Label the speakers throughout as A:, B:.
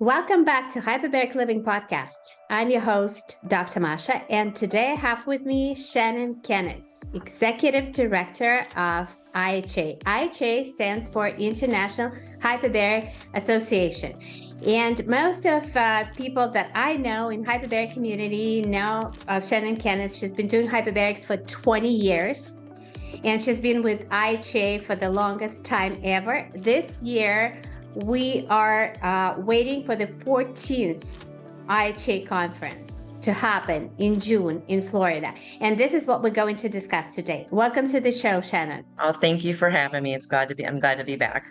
A: Welcome back to Hyperbaric Living Podcast. I'm your host, Dr.Masha, and today I have with me Shannon Kenitz, Executive Director of IHA. IHA stands for International Hyperbaric Association. And most of people that I know in hyperbaric community know of Shannon Kenitz. She's been doing hyperbarics for 20 years. And she's been with IHA for the longest time ever. This year, we are waiting for the 14th IHA Conference to happen in June in Florida. And this is what we're going to discuss today. Welcome to the show, Shannon.
B: Oh, thank you for having me. I'm glad to be back.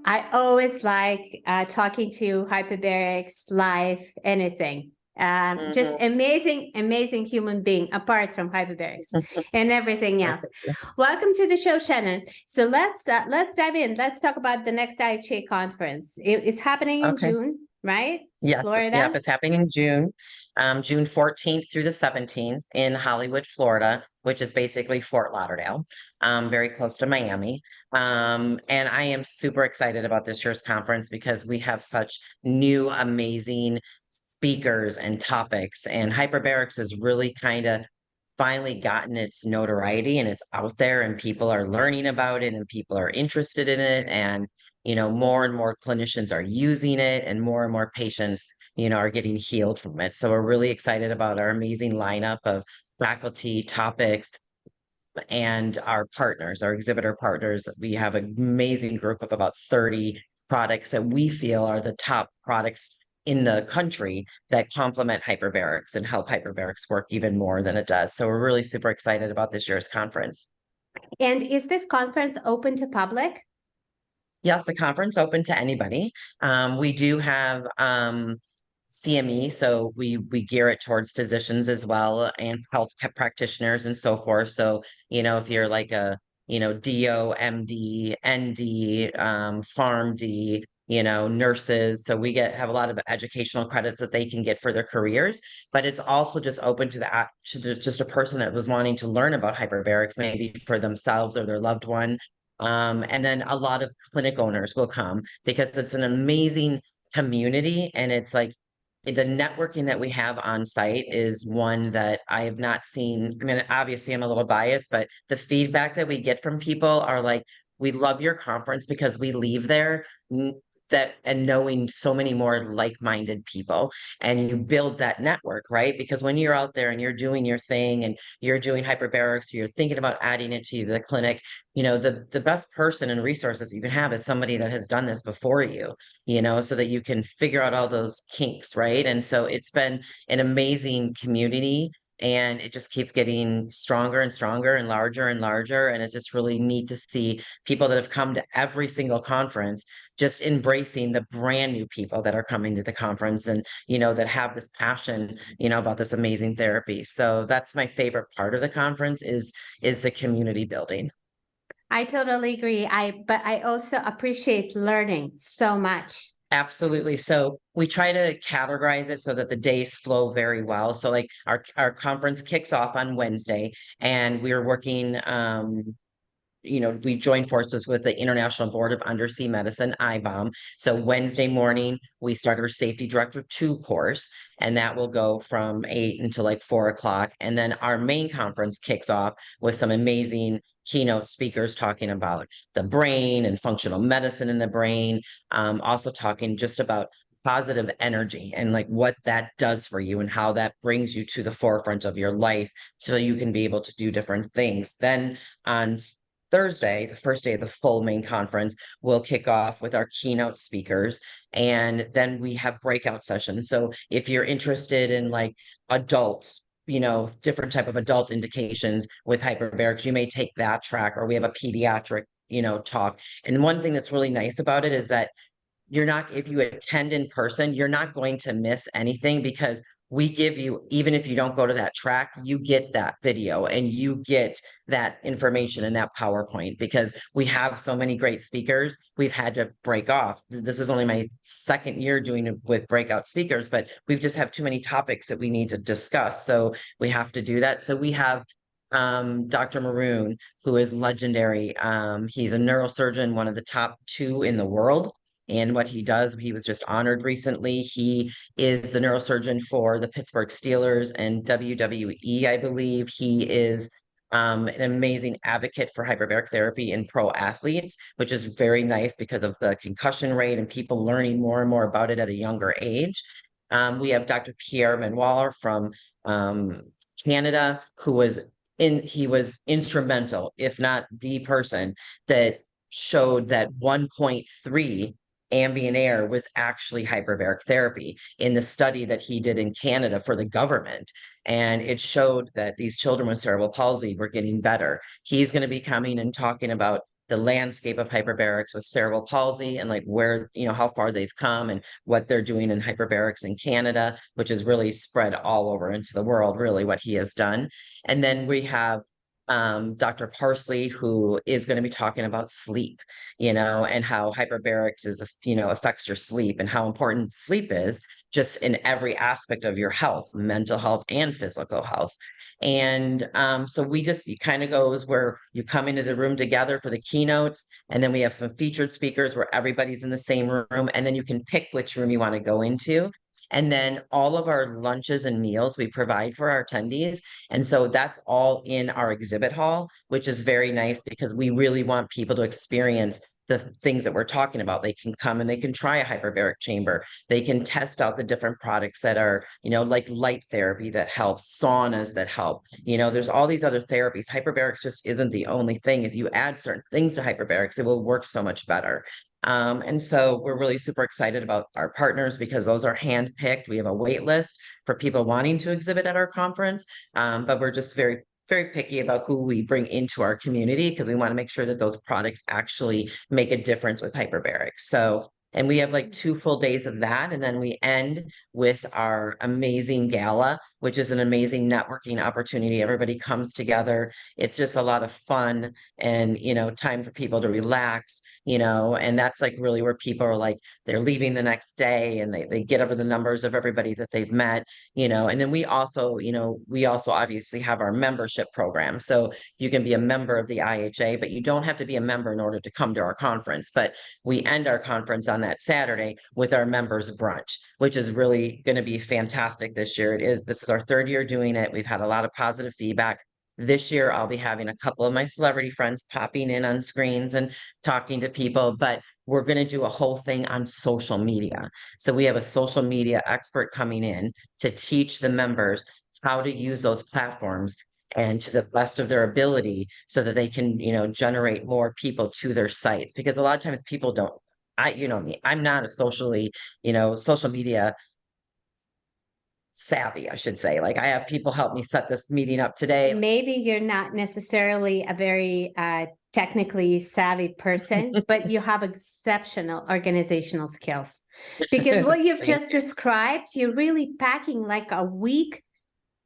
A: I always like talking to hyperbarics, live, anything. Just amazing human being apart from hyperbarics and everything else. Welcome to the show, Shannon. So let's dive in. Let's talk about the next IHA conference. It's happening in June, right?
B: Yes.
A: Florida?
B: Yep. It's happening in June, June 14th through the 17th in Hollywood, Florida, which is basically Fort Lauderdale, very close to Miami. And I am super excited about this year's conference because we have such new, amazing speakers and topics, and hyperbarics has really kind of finally gotten its notoriety, and it's out there and people are learning about it and people are interested in it. And, more and more clinicians are using it and more patients, are getting healed from it. So we're really excited about our amazing lineup of faculty, topics, and our partners, our exhibitor partners. We have an amazing group of about 30 products that we feel are the top products in the country that complement hyperbarics and help hyperbarics work even more than it does. So we're really super excited about this year's conference.
A: And is this conference open to public?
B: Yes, the conference open to anybody. We do have CME, so we gear it towards physicians as well and health practitioners and so forth. So, if you're like a, DO, MD, ND, PharmD, nurses. So we have a lot of educational credits that they can get for their careers, but it's also just open to just a person that was wanting to learn about hyperbarics, maybe for themselves or their loved one. And then a lot of clinic owners will come because it's an amazing community, and it's like the networking that we have on site is one that I have not seen. I mean, obviously I'm a little biased, but the feedback that we get from people are like, we love your conference because we leave there and knowing so many more like-minded people, and you build that network, right? Because when you're out there and you're doing your thing and you're doing hyperbarics, you're thinking about adding it to the clinic, the best person and resources you can have is somebody that has done this before you, so that you can figure out all those kinks, right? And so it's been an amazing community, and it just keeps getting stronger and stronger and larger and larger. And it's just really neat to see people that have come to every single conference just embracing the brand new people that are coming to the conference and, that have this passion, about this amazing therapy. So that's my favorite part of the conference is the community building.
A: I totally agree. But I also appreciate learning so much.
B: Absolutely. So we try to categorize it so that the days flow very well. So like our conference kicks off on Wednesday, and we're working we joined forces with the International Board of Undersea Medicine, IBOM. So Wednesday morning, we start our Safety Director 2 course, and that will go from 8 until like 4 o'clock. And then our main conference kicks off with some amazing keynote speakers talking about the brain and functional medicine in the brain, also talking just about positive energy and like what that does for you and how that brings you to the forefront of your life so you can be able to do different things. Then on Thursday, the first day of the full main conference, we'll kick off with our keynote speakers, and then we have breakout sessions. So if you're interested in like adults, different type of adult indications with hyperbarics, you may take that track, or we have a pediatric, talk. And one thing that's really nice about it is that if you attend in person, you're not going to miss anything, because we give you, even if you don't go to that track, you get that video and you get that information in that PowerPoint, because we have so many great speakers. We've had to break off. This is only my second year doing it with breakout speakers, but we've just have too many topics that we need to discuss. So we have to do that. So we have Dr. Maroon, who is legendary. He's a neurosurgeon, one of the top 2 in the world. in what he does. He was just honored recently. He is the neurosurgeon for the Pittsburgh Steelers and WWE, I believe. He is an amazing advocate for hyperbaric therapy in pro athletes, which is very nice because of the concussion rate and people learning more and more about it at a younger age. We have Dr. Pierre Manoir from Canada, he was instrumental, if not the person that showed that 1.3 ambient air was actually hyperbaric therapy in the study that he did in Canada for the government. And it showed that these children with cerebral palsy were getting better. He's going to be coming and talking about the landscape of hyperbarics with cerebral palsy and like where, how far they've come and what they're doing in hyperbarics in Canada, which is really spread all over into the world, really what he has done. And then we have Dr. Parsley, who is going to be talking about sleep, and how hyperbarics affects your sleep and how important sleep is just in every aspect of your health, mental health and physical health. And so it kind of goes where you come into the room together for the keynotes, and then we have some featured speakers where everybody's in the same room, and then you can pick which room you want to go into. And then all of our lunches and meals we provide for our attendees. And so that's all in our exhibit hall, which is very nice because we really want people to experience the things that we're talking about. They can come and they can try a hyperbaric chamber. They can test out the different products that are, like light therapy that helps, saunas that help. There's all these other therapies. Hyperbarics just isn't the only thing. If you add certain things to hyperbarics, it will work so much better. And so we're really super excited about our partners because those are handpicked. We have a wait list for people wanting to exhibit at our conference, but we're just very, very picky about who we bring into our community because we want to make sure that those products actually make a difference with hyperbarics. So, and we have like 2 full days of that. And then we end with our amazing gala, which is an amazing networking opportunity. Everybody comes together. It's just a lot of fun and, time for people to relax, and that's like really where people are like, they're leaving the next day and they get over the numbers of everybody that they've met, and then we also obviously have our membership program. So you can be a member of the IHA, but you don't have to be a member in order to come to our conference. But we end our conference on that Saturday with our members brunch, which is really going to be fantastic this year. This is our 3rd year doing it. We've had a lot of positive feedback. This year, I'll be having a couple of my celebrity friends popping in on screens and talking to people, but we're going to do a whole thing on social media. So we have a social media expert coming in to teach the members how to use those platforms and to the best of their ability so that they can, generate more people to their sites. Because a lot of times people don't, I'm not a social media savvy, I should say. Like I have people help me set this meeting up today.
A: Maybe you're not necessarily a very technically savvy person, but you have exceptional organizational skills. Because what you've just described, you're really packing like a week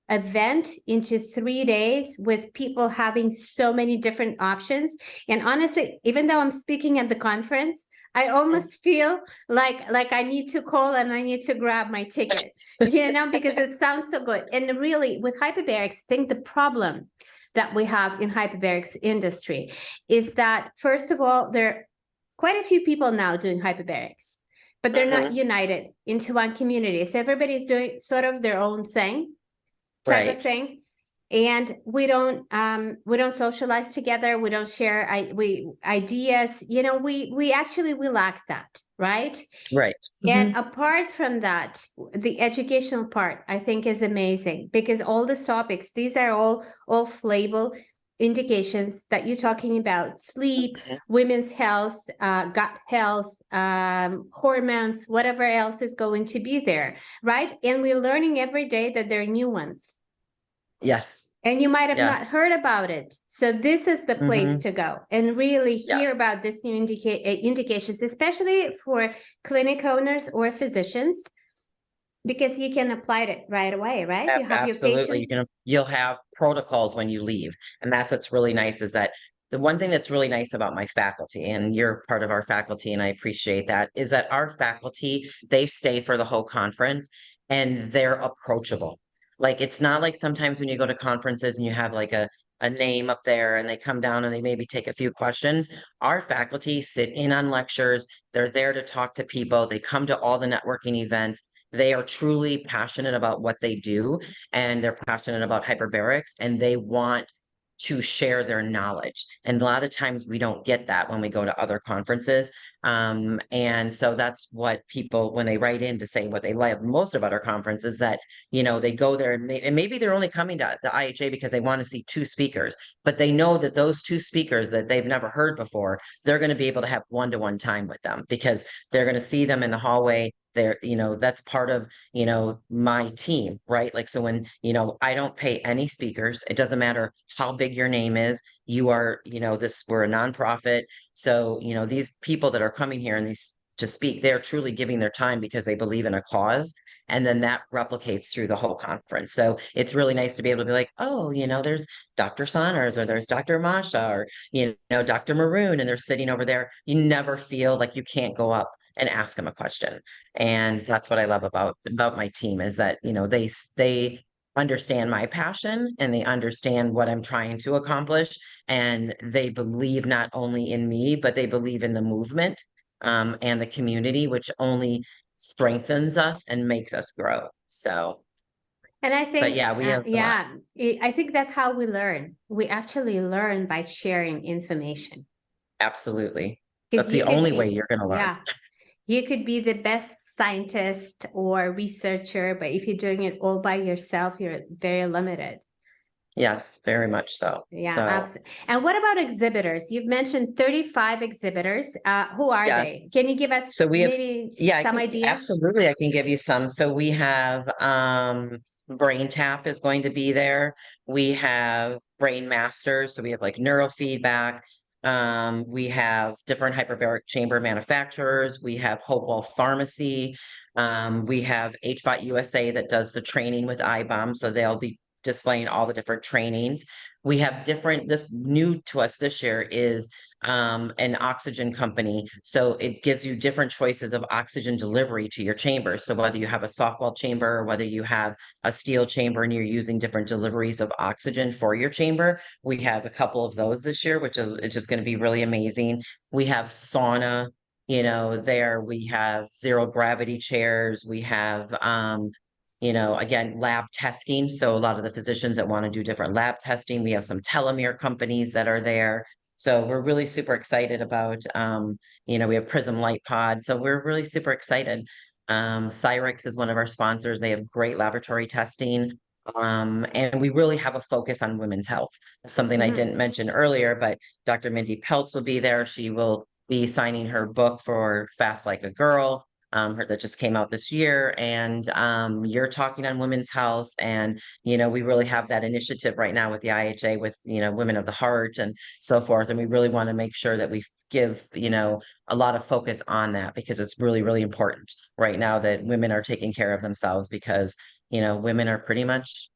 A: event into 3 days with people having so many different options. And honestly, even though I'm speaking at the conference, I almost feel like I need to call and I need to grab my ticket, because it sounds so good. And really with hyperbarics, I think the problem that we have in hyperbarics industry is that, first of all, there are quite a few people now doing hyperbarics, but they're not united into one community. So everybody's doing sort of their own thing. Type of thing, and we don't socialize together. We don't share ideas. We lack that, right? And apart from that, the educational part I think is amazing because all these topics, these are all off-label indications that you're talking about: sleep, women's health, gut health, hormones, whatever else is going to be there, right? And we're learning every day that there are new ones.
B: Yes.
A: And you might have not heard about it. So this is the place to go and really hear about this new indications, especially for clinic owners or physicians, because you can apply it right away, right? You have
B: Absolutely.
A: your patient.
B: You'll have protocols when you leave. And that's what's really nice is that the one thing that's really nice about my faculty, and you're part of our faculty, and I appreciate that, is that our faculty, they stay for the whole conference and they're approachable. Like, it's not like sometimes when you go to conferences and you have like a a name up there and they come down and they maybe take a few questions. Our faculty sit in on lectures. They're there to talk to people. They come to all the networking events. They are truly passionate about what they do, and they're passionate about hyperbarics, and they want to share their knowledge. And a lot of times we don't get that when we go to other conferences. And so that's what people, when they write in to say what they like most about our conference, is that, they go there and maybe they're only coming to the IHA because they want to see two speakers, but they know that those two speakers that they've never heard before, they're going to be able to have one-to-one time with them because they're going to see them in the hallway. They're, that's part of, my team, right? Like, so when, I don't pay any speakers, it doesn't matter how big your name is. You are, we're a nonprofit. So, these people that are coming here and these to speak, they're truly giving their time because they believe in a cause. And then that replicates through the whole conference. So it's really nice to be able to be like, oh, there's Dr. Saunders or there's Dr. Masha or, Dr. Maroon, and they're sitting over there. You never feel like you can't go up and ask them a question. And that's what I love about my team is that, they understand my passion and they understand what I'm trying to accomplish. And they believe not only in me, but they believe in the movement and the community, which only strengthens us and makes us grow. So,
A: And I
B: but
A: think,
B: yeah, we have a lot.
A: I think that's how we learn. We actually learn by sharing information.
B: Absolutely.
A: Because
B: That's the only way you're going to learn.
A: Yeah. You could be the best scientist or researcher, but if you're doing it all by yourself, you're very limited.
B: Yes, very much so.
A: Yeah,
B: So,
A: absolutely. And what about exhibitors? You've mentioned 35 exhibitors. Who are they?
B: yes.
A: Can you give us
B: So we have,
A: maybe
B: yeah,
A: some idea?
B: absolutely. I can give you some. So we have, Brain Tap is going to be there. We have Brain Masters. So we have like neurofeedback. We have different hyperbaric chamber manufacturers. We have Hopewell Pharmacy. We have HBOT USA that does the training with IBOM. So they'll be displaying all the different trainings. We have this new to us this year is an oxygen company. So it gives you different choices of oxygen delivery to your chamber. So whether you have a softball chamber or whether you have a steel chamber and you're using different deliveries of oxygen for your chamber, we have a couple of those this year, which is it's just going to be really amazing. We have sauna, there we have zero gravity chairs. We have again, lab testing. So a lot of the physicians that want to do different lab testing, we have some telomere companies that are there. So we're really super excited about, we have Prism Light Pod. So we're really super excited. Cyrix is one of our sponsors. They have great laboratory testing. And we really have a focus on women's health. Something I didn't mention earlier, but Dr. Mindy Peltz will be there. She will be signing her book for Fast Like a Girl. That just came out this year, and you're talking on women's health, and we really have that initiative right now with the IHA with Women of the Heart and so forth, and we really want to make sure that we give a lot of focus on that because it's really, really important right now that women are taking care of themselves because women are pretty much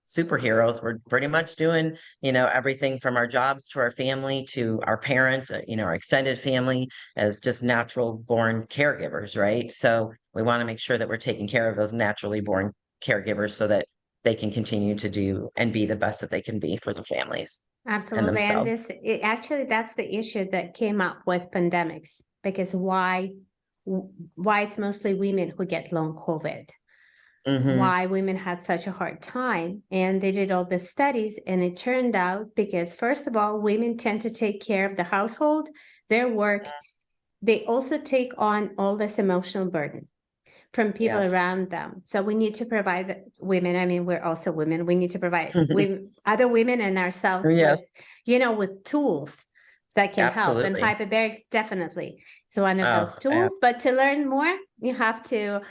B: superheroes. We're pretty much doing, everything from our jobs to our family to our parents, our extended family as just natural born caregivers, right? So we want to make sure that we're taking care of those naturally born caregivers so that they can continue to do and be the best that they can be for their families and
A: Absolutely. And
B: themselves.
A: actually, that's the issue that came up with pandemics, because why it's mostly women who get long COVID. Why women had such a hard time. And they did all the studies, and it turned out because, first of all, women tend to take care of the household, their work. They also take on all this emotional burden from people
B: Yes.
A: around them. So we need to provide women. I mean, we're also women. We need to provide other women and ourselves
B: Yes.
A: with tools that can help. And
B: Absolutely.
A: hyperbarics definitely is one of those
B: Oh,
A: tools. But to learn more, you have to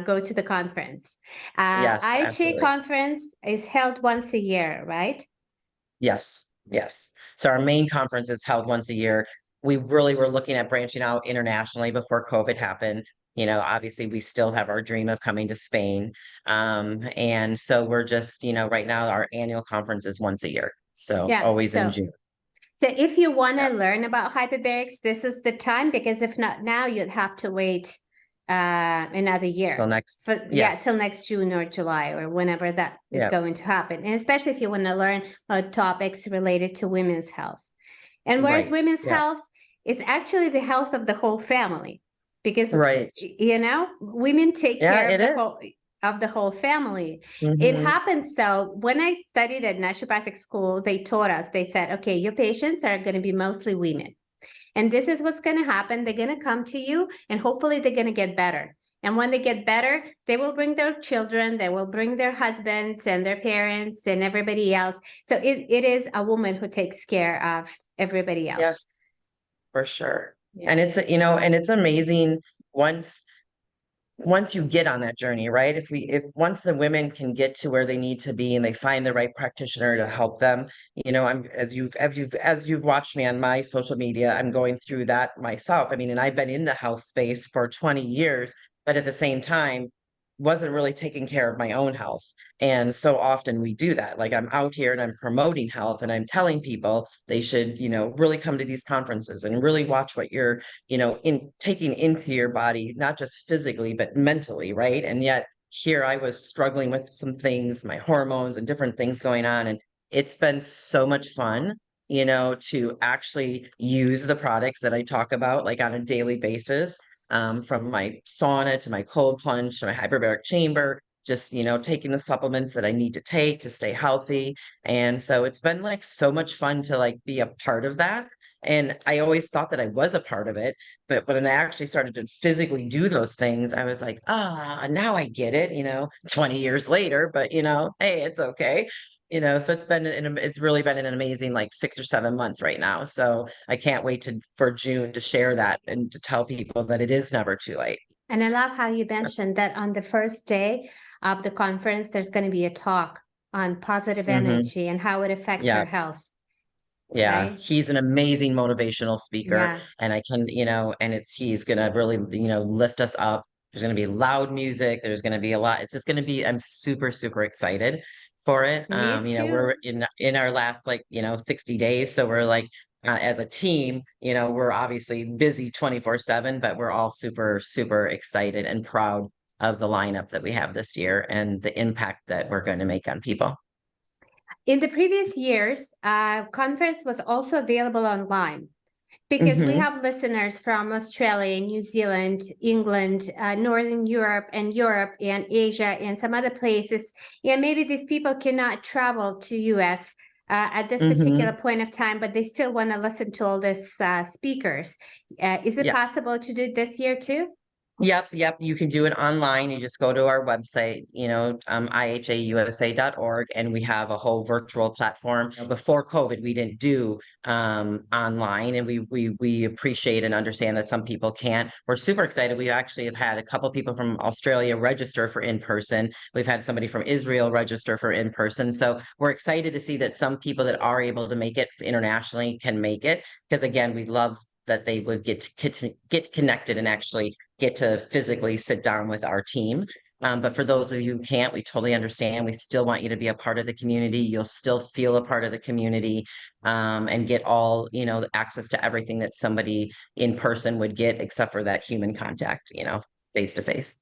A: go to the conference.
B: yes,
A: IHA
B: absolutely.
A: conference is held once a year, right?
B: Yes, yes. So our main conference is held once a year. We really were looking at branching out internationally before COVID happened. Obviously we still have our dream of coming to Spain. And so we're just, right now our annual conference is once a year. So
A: Yeah.
B: always in June.
A: So if you want to
B: Yeah.
A: learn about hyperbarics, this is the time, because if not now, you'd have to wait another year.
B: Till next,
A: Yeah, till
B: yes.
A: next June or July or whenever that is
B: Yeah.
A: going to happen. And especially if you want to learn about topics related to women's health. And whereas
B: Right.
A: women's
B: Yes.
A: health, it's actually the health of the whole family, because
B: Right.
A: women take
B: Yeah,
A: care
B: it is.
A: of the whole family. It
B: Mm-hmm.
A: happens. So when I studied at naturopathic school, they taught us, they said, okay, your patients are going to be mostly women. And this is what's going to happen. They're going to come to you and hopefully they're going to get better. And when they get better, they will bring their children, they will bring their husbands and their parents and everybody else. So it is a woman who takes care of everybody else.
B: Yes, for sure.
A: Yeah.
B: And it's, and it's amazing once you get on that journey, right? If once the women can get to where they need to be and they find the right practitioner to help them, I'm as you've watched me on my social media, I'm going through that myself. I mean, and I've been in the health space for 20 years, but at the same time, wasn't really taking care of my own health. And so often we do that. Like I'm out here and I'm promoting health and I'm telling people they should, really come to these conferences and really watch what you're in taking into your body, not just physically, but mentally, right? And yet here I was struggling with some things, my hormones and different things going on. And it's been so much fun, to actually use the products that I talk about like on a daily basis, from my sauna to my cold plunge to my hyperbaric chamber, just, taking the supplements that I need to take to stay healthy. And so it's been like so much fun to like be a part of that. And I always thought that I was a part of it. But when I actually started to physically do those things, I was like, now I get it, 20 years later, but hey, it's okay. So it's really been an amazing like 6 or 7 months right now. So I can't wait for June to share that and to tell people that it is never too late.
A: And I love how you mentioned that on the first day of the conference, there's going to be a talk on positive energy and how it affects
B: Yeah.
A: our health.
B: Yeah,
A: Right?
B: he's an amazing motivational speaker,
A: Yeah.
B: and I can, and he's gonna really, lift us up. There's gonna be loud music. There's gonna be a lot. It's just gonna be. I'm super, super excited for it.
A: Me too.
B: We're in our last 60 days, so we're like as a team, we're obviously busy 24/7, but we're all super, super excited and proud of the lineup that we have this year and the impact that we're going to make on people.
A: In the previous years, conference was also available online because we have listeners from Australia, New Zealand, England, Northern Europe and Asia and some other places. Yeah, maybe these people cannot travel to US at this particular point of time, but they still want to listen to all these speakers. Is it
B: Yes.
A: possible to do it this year too?
B: Yep. You can do it online. You just go to our website, IHAUSA.org, and we have a whole virtual platform. Before COVID, we didn't do online, and we appreciate and understand that some people can't. We're super excited. We actually have had a couple people from Australia register for in person. We've had somebody from Israel register for in person. So we're excited to see that some people that are able to make it internationally can make it, because again, we love that they would get to get connected and actually get to physically sit down with our team. But for those of you who can't, we totally understand. We still want you to be a part of the community. You'll still feel a part of the community, and get all, access to everything that somebody in person would get, except for that human contact, face to face.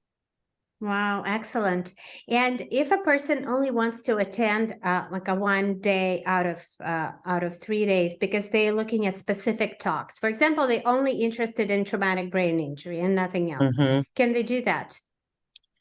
A: Wow, excellent. And if a person only wants to attend like a 1 day out of 3 days because they're looking at specific talks, for example, they're only interested in traumatic brain injury and nothing else, can they do that?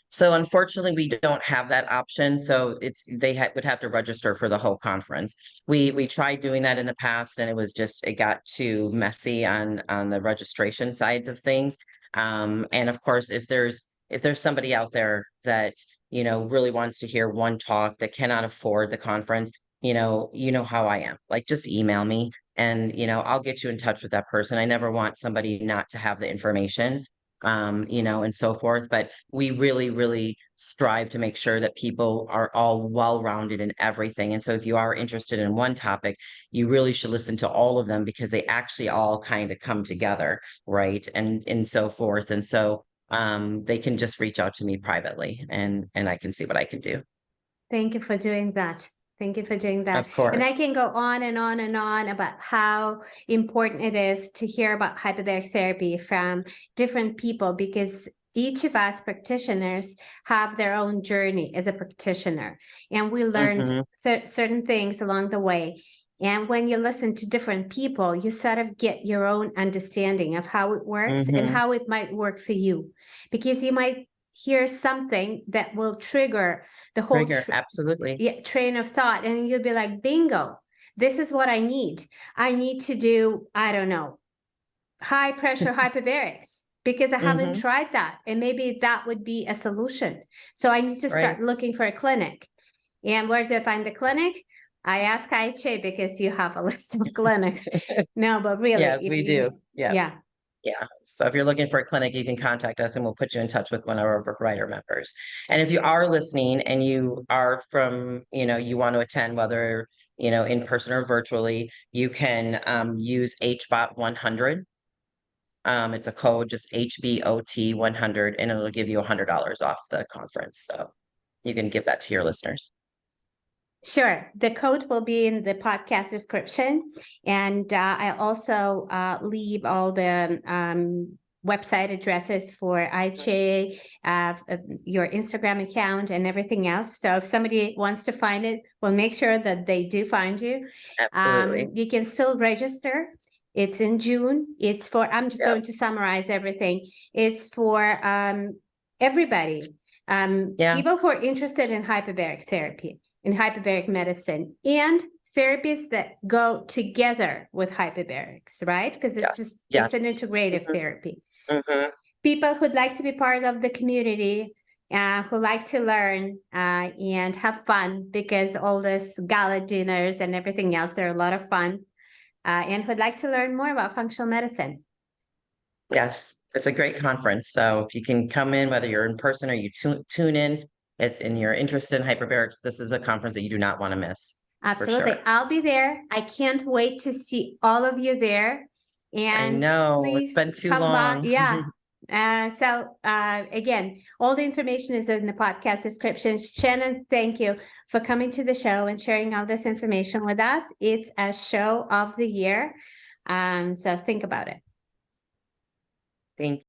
B: So unfortunately, we don't have that option. So they would have to register for the whole conference. We tried doing that in the past, and it got too messy on the registration sides of things. And of course, if there's somebody out there that really wants to hear one talk that cannot afford the conference, how I am. Like, just email me, and I'll get you in touch with that person. I never want somebody not to have the information, and so forth. But we really, really strive to make sure that people are all well-rounded in everything. And so if you are interested in one topic, you really should listen to all of them, because they actually all kind of come together, right? And so forth. And so they can just reach out to me privately, and I can see what I can do.
A: Thank you for doing that. Thank you for doing that.
B: Of course.
A: And I can go on and on and on about how important it is to hear about hyperbaric therapy from different people, because each of us practitioners have their own journey as a practitioner, and we learned certain things along the way. And when you listen to different people, you sort of get your own understanding of how it works and how it might work for you, because you might hear something that will trigger the whole
B: absolutely
A: train of thought, and you'll be like, bingo, this is what I need. I need to do, I don't know, high pressure hyperbarics, because I haven't tried that, and maybe that would be a solution. So I need to start looking for a clinic. And where do I find the clinic? I ask IHA because you have a list of clinics. No, but really,
B: yes, we do.
A: Yeah.
B: So if you're looking for a clinic, you can contact us and we'll put you in touch with one of our provider members. And if you are listening and you are from, you want to attend, whether, in person or virtually, you can use HBOT 100. It's a code, just HBOT 100, and it'll give you $100 off the conference. So you can give that to your listeners.
A: Sure. The code will be in the podcast description. And I also leave all the website addresses for IHA, your Instagram account, and everything else. So if somebody wants to find it, we'll make sure that they do find you.
B: Absolutely.
A: You can still register. It's in June. It's for, I'm just going to summarize everything. It's for everybody. People who are interested in hyperbaric therapy, in hyperbaric medicine, and therapies that go together with hyperbarics, right? Because it's an integrative therapy. People who'd like to be part of the community, who like to learn and have fun, because all this gala dinners and everything else, they're a lot of fun, and who'd like to learn more about functional medicine.
B: Yes, it's a great conference. So if you can come in, whether you're in person or you tune in, you're interested in hyperbarics, this is a conference that you do not want to miss.
A: Absolutely. Sure. I'll be there. I can't wait to see all of you there. And
B: I know it's been too long.
A: Yeah. Again, all the information is in the podcast description. Shannon, thank you for coming to the show and sharing all this information with us. It's a show of the year. So think about it.
B: Thank you.